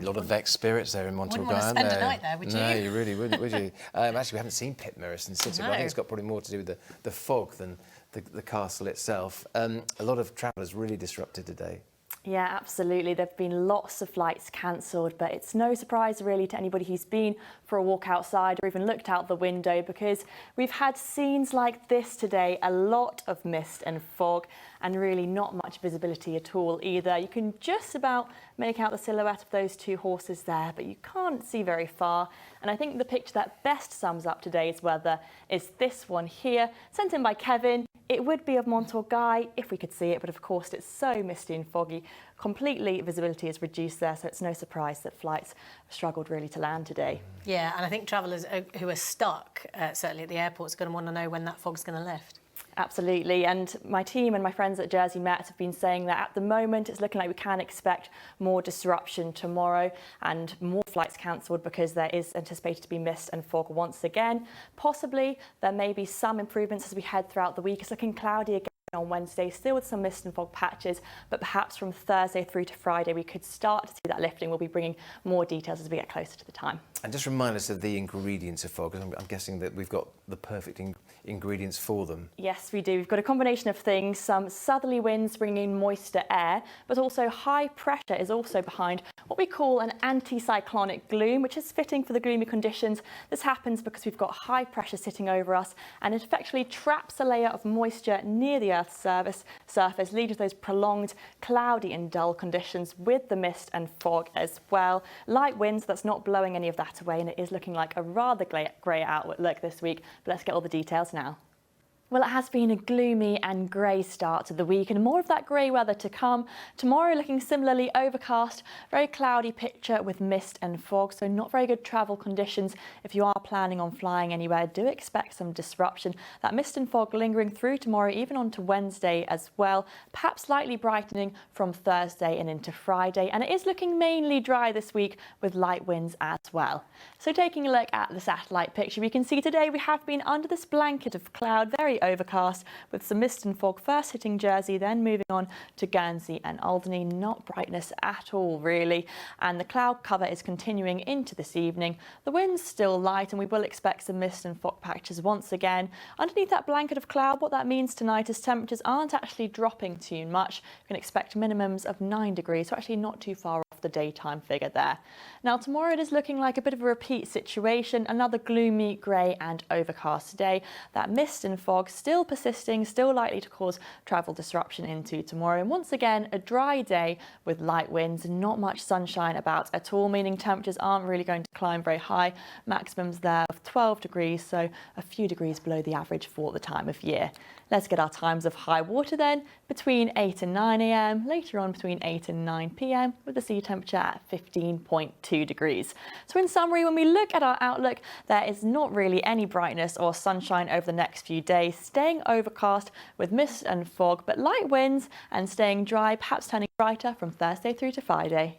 A lot of vexed spirits there in Montalban. Wouldn't want to spend a night there, would you? No, you really wouldn't, would you? Actually, we haven't seen Pitmere since City, but I think it's got probably more to do with the fog than the castle itself. A lot of travellers really disrupted today. Yeah, absolutely. There have been lots of flights cancelled, but it's no surprise really to anybody who's been for a walk outside or even looked out the window, because we've had scenes like this today, a lot of mist and fog and really not much visibility at all either. You can just about make out the silhouette of those two horses there, but you can't see very far. And I think the picture that best sums up today's weather is this one here, sent in by Kevin. It would be of Montorgueil if we could see it, but of course it's so misty and foggy. Completely visibility is reduced there, so it's no surprise that flights struggled really to land today. Yeah, and I think travellers who are stuck, certainly at the airport, are going to want to know when that fog's going to lift. Absolutely, and my team and my friends at Jersey Met have been saying that at the moment it's looking like we can expect more disruption tomorrow and more flights cancelled because there is anticipated to be mist and fog once again. Possibly there may be some improvements as we head throughout the week. It's looking cloudy again on Wednesday, still with some mist and fog patches, but perhaps from Thursday through to Friday we could start to see that lifting. We'll be bringing more details as we get closer to the time. And just remind us of the ingredients of fog, because I'm guessing that we've got the perfect ingredients for them. Yes, we do. We've got a combination of things, some southerly winds bringing in moister air, but also high pressure is also behind what we call an anticyclonic gloom, which is fitting for the gloomy conditions. This happens because we've got high pressure sitting over us, and it effectively traps a layer of moisture near the Earth's surface, leading to those prolonged cloudy and dull conditions with the mist and fog as well. Light winds, that's not blowing any of that away, and it is looking like a rather grey outlook this week. But let's get all the details now. Well, it has been a gloomy and grey start to the week, and more of that grey weather to come. Tomorrow looking similarly overcast, very cloudy picture with mist and fog, so not very good travel conditions. If you are planning on flying anywhere, do expect some disruption. That mist and fog lingering through tomorrow, even on to Wednesday as well, perhaps slightly brightening from Thursday and into Friday. And it is looking mainly dry this week with light winds as well. So taking a look at the satellite picture, we can see today we have been under this blanket of cloud, very overcast with some mist and fog first hitting Jersey, then moving on to Guernsey and Alderney. Not brightness at all really, and the cloud cover is continuing into this evening. The wind's still light and we will expect some mist and fog patches once again. Underneath that blanket of cloud, what that means tonight is temperatures aren't actually dropping too much. We can expect minimums of 9 degrees, so actually not too far off the daytime figure there. Now tomorrow it is looking like a bit of a repeat situation, another gloomy, grey and overcast day. That mist and fog still persisting, still likely to cause travel disruption into tomorrow. And once again, a dry day with light winds and not much sunshine about at all, meaning temperatures aren't really going to climb very high. Maximums there of 12 degrees, so a few degrees below the average for the time of year. Let's get our times of high water then, between 8 and 9 a.m, later on between 8 and 9 p.m, with the sea temperature at 15.2 degrees. So in summary, when we look at our outlook, there is not really any brightness or sunshine over the next few days, staying overcast with mist and fog, but light winds and staying dry, perhaps turning brighter from Thursday through to Friday.